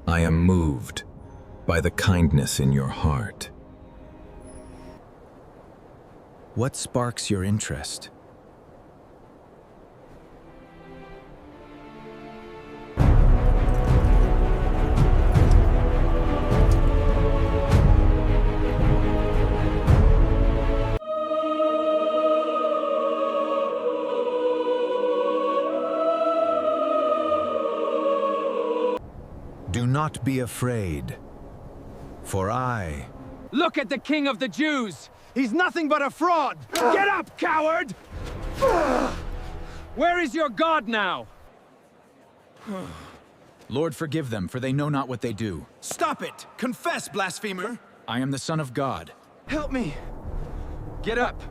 I am moved by the kindness in your heart. What sparks your interest? Do not be afraid, for I... Look at the King of the Jews! He's nothing but a fraud! Get up, coward! Where is your God now? Lord, forgive them, for they know not what they do. Stop it! Confess, blasphemer! I am the Son of God. Help me! Get up!